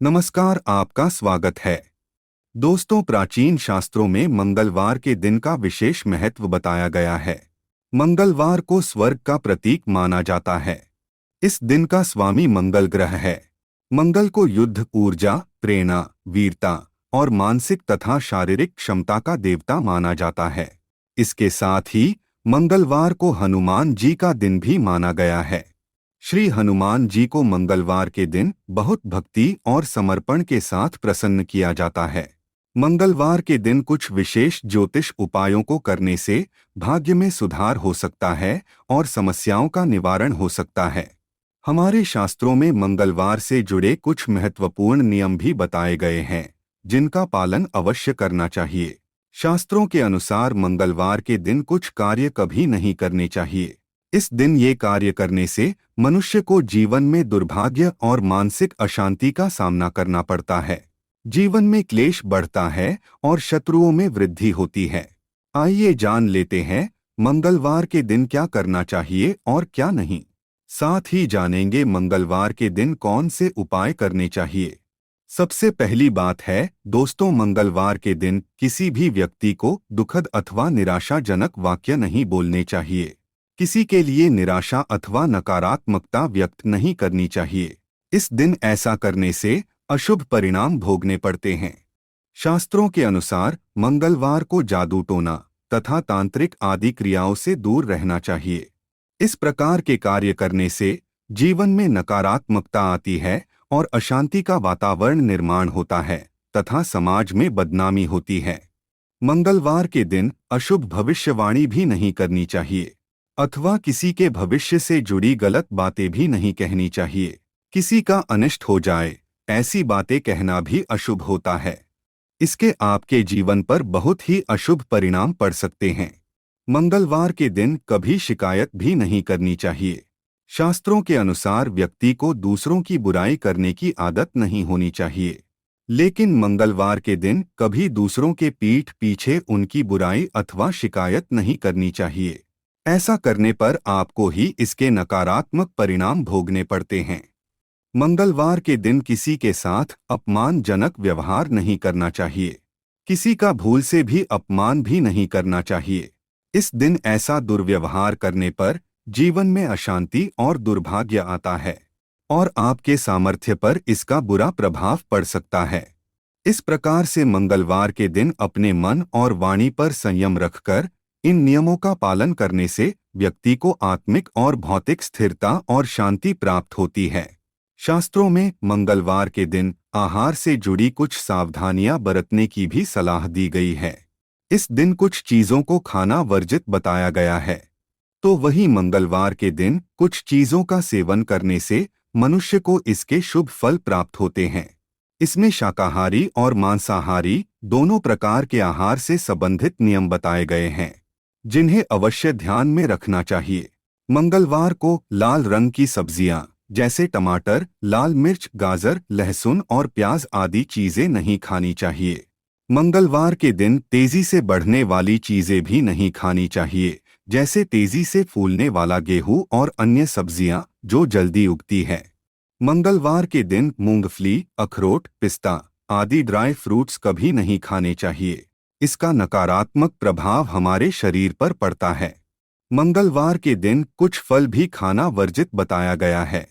नमस्कार, आपका स्वागत है। दोस्तों, प्राचीन शास्त्रों में मंगलवार के दिन का विशेष महत्व बताया गया है। मंगलवार को स्वर्ग का प्रतीक माना जाता है। इस दिन का स्वामी मंगल ग्रह है। मंगल को युद्ध, ऊर्जा, प्रेरणा, वीरता और मानसिक तथा शारीरिक क्षमता का देवता माना जाता है। इसके साथ ही मंगलवार को हनुमान जी का दिन भी माना गया है। श्री हनुमान जी को मंगलवार के दिन बहुत भक्ति और समर्पण के साथ प्रसन्न किया जाता है। मंगलवार के दिन कुछ विशेष ज्योतिष उपायों को करने से भाग्य में सुधार हो सकता है और समस्याओं का निवारण हो सकता है। हमारे शास्त्रों में मंगलवार से जुड़े कुछ महत्वपूर्ण नियम भी बताए गए हैं, जिनका पालन अवश्य करना चाहिए। शास्त्रों के अनुसार मंगलवार के दिन कुछ कार्य कभी नहीं करने चाहिए। इस दिन ये कार्य करने से मनुष्य को जीवन में दुर्भाग्य और मानसिक अशांति का सामना करना पड़ता है। जीवन में क्लेश बढ़ता है और शत्रुओं में वृद्धि होती है। आइए जान लेते हैं मंगलवार के दिन क्या करना चाहिए और क्या नहीं। साथ ही जानेंगे मंगलवार के दिन कौन से उपाय करने चाहिए। सबसे पहली बात है दोस्तों, मंगलवार के दिन किसी भी व्यक्ति को दुखद अथवा निराशाजनक वाक्य नहीं बोलने चाहिए। किसी के लिए निराशा अथवा नकारात्मकता व्यक्त नहीं करनी चाहिए। इस दिन ऐसा करने से अशुभ परिणाम भोगने पड़ते हैं। शास्त्रों के अनुसार मंगलवार को जादू टोना तथा तांत्रिक आदि क्रियाओं से दूर रहना चाहिए। इस प्रकार के कार्य करने से जीवन में नकारात्मकता आती है और अशांति का वातावरण निर्माण होता है तथा समाज में बदनामी होती है। मंगलवार के दिन अशुभ भविष्यवाणी भी नहीं करनी चाहिए अथवा किसी के भविष्य से जुड़ी गलत बातें भी नहीं कहनी चाहिए। किसी का अनिष्ट हो जाए, ऐसी बातें कहना भी अशुभ होता है। इसके आपके जीवन पर बहुत ही अशुभ परिणाम पड़ सकते हैं। मंगलवार के दिन कभी शिकायत भी नहीं करनी चाहिए। शास्त्रों के अनुसार व्यक्ति को दूसरों की बुराई करने की आदत नहीं होनी चाहिए, लेकिन मंगलवार के दिन कभी दूसरों के पीठ पीछे उनकी बुराई अथवा शिकायत नहीं करनी चाहिए। ऐसा करने पर आपको ही इसके नकारात्मक परिणाम भोगने पड़ते हैं। मंगलवार के दिन किसी के साथ अपमानजनक व्यवहार नहीं करना चाहिए। किसी का भूल से भी अपमान भी नहीं करना चाहिए। इस दिन ऐसा दुर्व्यवहार करने पर जीवन में अशांति और दुर्भाग्य आता है और आपके सामर्थ्य पर इसका बुरा प्रभाव पड़ सकता है। इस प्रकार से मंगलवार के दिन अपने मन और वाणी पर संयम रखकर इन नियमों का पालन करने से व्यक्ति को आत्मिक और भौतिक स्थिरता और शांति प्राप्त होती है। शास्त्रों में मंगलवार के दिन आहार से जुड़ी कुछ सावधानियां बरतने की भी सलाह दी गई है। इस दिन कुछ चीजों को खाना वर्जित बताया गया है, तो वहीं मंगलवार के दिन कुछ चीजों का सेवन करने से मनुष्य को इसके शुभ फल प्राप्त होते हैं। इसमें शाकाहारी और मांसाहारी दोनों प्रकार के आहार से संबंधित नियम बताए गए हैं, जिन्हें अवश्य ध्यान में रखना चाहिए। मंगलवार को लाल रंग की सब्जियां जैसे टमाटर, लाल मिर्च, गाजर, लहसुन और प्याज आदि चीजें नहीं खानी चाहिए। मंगलवार के दिन तेजी से बढ़ने वाली चीजें भी नहीं खानी चाहिए, जैसे तेजी से फूलने वाला गेहूं और अन्य सब्जियां जो जल्दी उगती है। मंगलवार के दिन मूंगफली, अखरोट, पिस्ता आदि ड्राई फ्रूट्स कभी नहीं खाने चाहिए। इसका नकारात्मक प्रभाव हमारे शरीर पर पड़ता है। मंगलवार के दिन कुछ फल भी खाना वर्जित बताया गया है।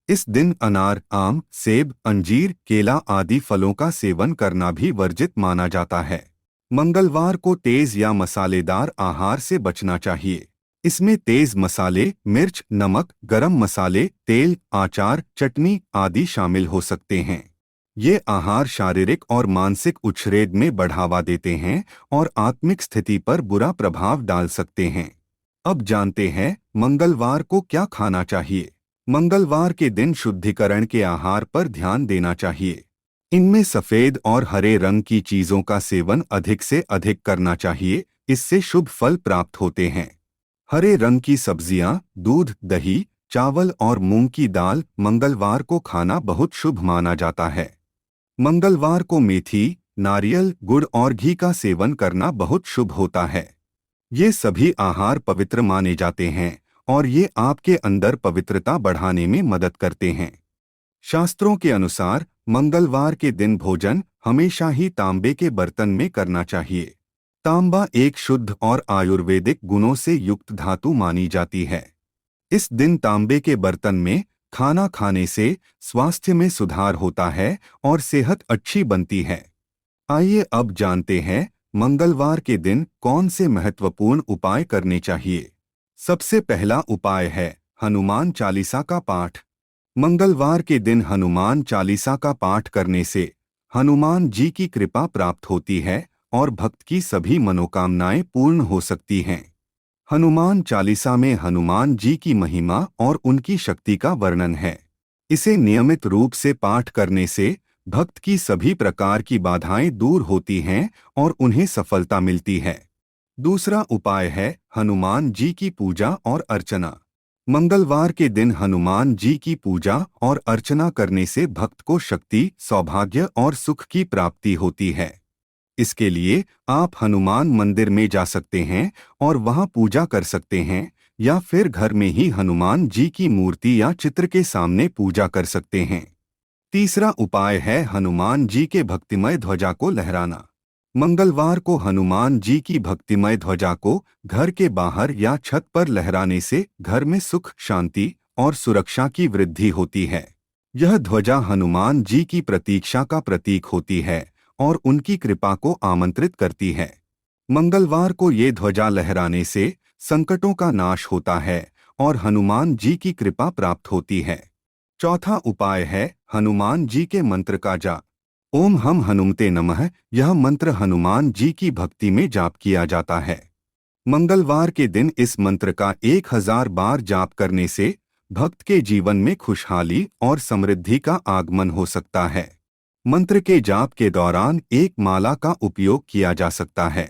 इस दिन अनार, आम, सेब, अंजीर, केला आदि फलों का सेवन करना भी वर्जित माना जाता है। मंगलवार को तेज या मसालेदार आहार से बचना चाहिए। इसमें तेज मसाले, मिर्च, नमक, गरम मसाले, तेल, अचार, चटनी आदि शामिल हो सकते हैं। ये आहार शारीरिक और मानसिक उच्छेद में बढ़ावा देते हैं और आत्मिक स्थिति पर बुरा प्रभाव डाल सकते हैं। अब जानते हैं मंगलवार को क्या खाना चाहिए। मंगलवार के दिन शुद्धिकरण के आहार पर ध्यान देना चाहिए। इनमें सफेद और हरे रंग की चीजों का सेवन अधिक से अधिक करना चाहिए। इससे शुभ फल प्राप्त होते हैं। हरे रंग की सब्जियां, दूध, दही, चावल और मूंग की दाल मंगलवार को खाना बहुत शुभ माना जाता है। मंगलवार को मेथी, नारियल, गुड़ और घी का सेवन करना बहुत शुभ होता है। ये सभी आहार पवित्र माने जाते हैं और ये आपके अंदर पवित्रता बढ़ाने में मदद करते हैं। शास्त्रों के अनुसार मंगलवार के दिन भोजन हमेशा ही तांबे के बर्तन में करना चाहिए। तांबा एक शुद्ध और आयुर्वेदिक गुणों से युक्त धातु मानी जाती है। इस दिन तांबे के बर्तन में खाना खाने से स्वास्थ्य में सुधार होता है और सेहत अच्छी बनती है। आइए अब जानते हैं मंगलवार के दिन कौन से महत्वपूर्ण उपाय करने चाहिए। सबसे पहला उपाय है हनुमान चालीसा का पाठ। मंगलवार के दिन हनुमान चालीसा का पाठ करने से हनुमान जी की कृपा प्राप्त होती है और भक्त की सभी मनोकामनाएं पूर्ण हो सकती हैं। हनुमान चालीसा में हनुमान जी की महिमा और उनकी शक्ति का वर्णन है। इसे नियमित रूप से पाठ करने से भक्त की सभी प्रकार की बाधाएं दूर होती हैं और उन्हें सफलता मिलती है। दूसरा उपाय है हनुमान जी की पूजा और अर्चना। मंगलवार के दिन हनुमान जी की पूजा और अर्चना करने से भक्त को शक्ति, सौभाग्य और सुख की प्राप्ति होती है। इसके लिए आप हनुमान मंदिर में जा सकते हैं और वहां पूजा कर सकते हैं, या फिर घर में ही हनुमान जी की मूर्ति या चित्र के सामने पूजा कर सकते हैं। तीसरा उपाय है हनुमान जी के भक्तिमय ध्वजा को लहराना। मंगलवार को हनुमान जी की भक्तिमय ध्वजा को घर के बाहर या छत पर लहराने से घर में सुख, शांति और सुरक्षा की वृद्धि होती है। यह ध्वजा हनुमान जी की प्रतीक्षा का प्रतीक होती है और उनकी कृपा को आमंत्रित करती है। मंगलवार को ये ध्वजा लहराने से संकटों का नाश होता है और हनुमान जी की कृपा प्राप्त होती है। चौथा उपाय है हनुमान जी के मंत्र का जाप। ओम हम हनुमते नमः यह मंत्र हनुमान जी की भक्ति में जाप किया जाता है। मंगलवार के दिन इस मंत्र का 1000 बार जाप करने से भक्त के जीवन में खुशहाली और समृद्धि का आगमन हो सकता है। मंत्र के जाप के दौरान एक माला का उपयोग किया जा सकता है।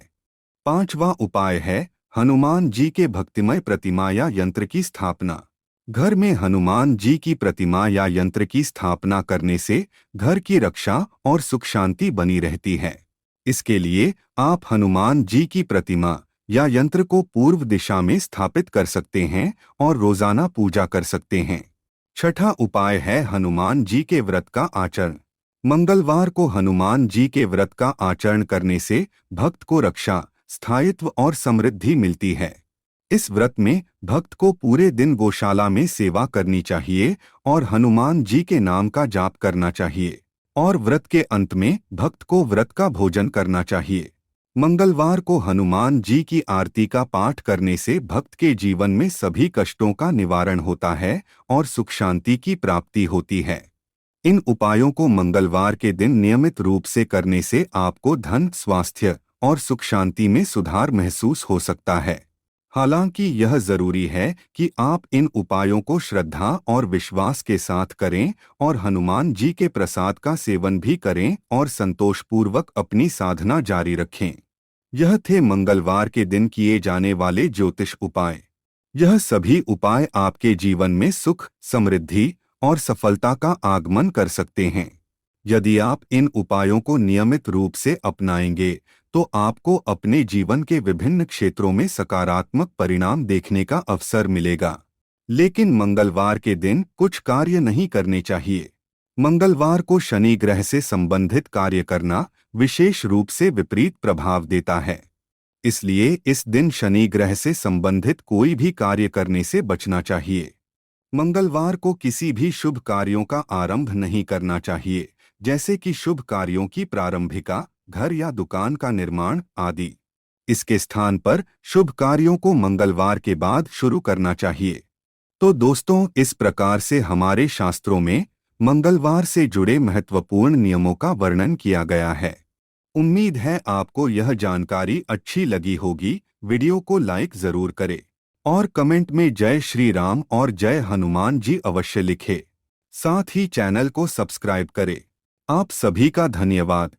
पांचवा उपाय है हनुमान जी के भक्तिमय प्रतिमा या यंत्र की स्थापना। घर में हनुमान जी की प्रतिमा या यंत्र की स्थापना करने से घर की रक्षा और सुख शांति बनी रहती है। इसके लिए आप हनुमान जी की प्रतिमा या यंत्र को पूर्व दिशा में स्थापित कर सकते हैं और रोजाना पूजा कर सकते हैं। छठा उपाय है हनुमान जी के व्रत का आचरण। मंगलवार को हनुमान जी के व्रत का आचरण करने से भक्त को रक्षा, स्थायित्व और समृद्धि मिलती है। इस व्रत में भक्त को पूरे दिन गौशाला में सेवा करनी चाहिए और हनुमान जी के नाम का जाप करना चाहिए, और व्रत के अंत में भक्त को व्रत का भोजन करना चाहिए। मंगलवार को हनुमान जी की आरती का पाठ करने से भक्त के जीवन में सभी कष्टों का निवारण होता है और सुख शांति की प्राप्ति होती है। इन उपायों को मंगलवार के दिन नियमित रूप से करने से आपको धन, स्वास्थ्य और सुख शांति में सुधार महसूस हो सकता है। हालांकि यह जरूरी है कि आप इन उपायों को श्रद्धा और विश्वास के साथ करें और हनुमान जी के प्रसाद का सेवन भी करें और संतोषपूर्वक अपनी साधना जारी रखें। यह थे मंगलवार के दिन किए जाने वाले ज्योतिष उपाय। यह सभी उपाय आपके जीवन में सुख, समृद्धि और सफलता का आगमन कर सकते हैं। यदि आप इन उपायों को नियमित रूप से अपनाएंगे तो आपको अपने जीवन के विभिन्न क्षेत्रों में सकारात्मक परिणाम देखने का अवसर मिलेगा। लेकिन मंगलवार के दिन कुछ कार्य नहीं करने चाहिए। मंगलवार को शनि ग्रह से संबंधित कार्य करना विशेष रूप से विपरीत प्रभाव देता है। इसलिए इस दिन शनि ग्रह से संबंधित कोई भी कार्य करने से बचना चाहिए। मंगलवार को किसी भी शुभ कार्यों का आरंभ नहीं करना चाहिए, जैसे कि शुभ कार्यों की प्रारंभिका, घर या दुकान का निर्माण आदि। इसके स्थान पर शुभ कार्यों को मंगलवार के बाद शुरू करना चाहिए। तो दोस्तों, इस प्रकार से हमारे शास्त्रों में मंगलवार से जुड़े महत्वपूर्ण नियमों का वर्णन किया गया है। उम्मीद है आपको यह जानकारी अच्छी लगी होगी। वीडियो को लाइक जरूर करें और कमेंट में जय श्री राम और जय हनुमान जी अवश्य लिखें। साथ ही चैनल को सब्सक्राइब करें। आप सभी का धन्यवाद।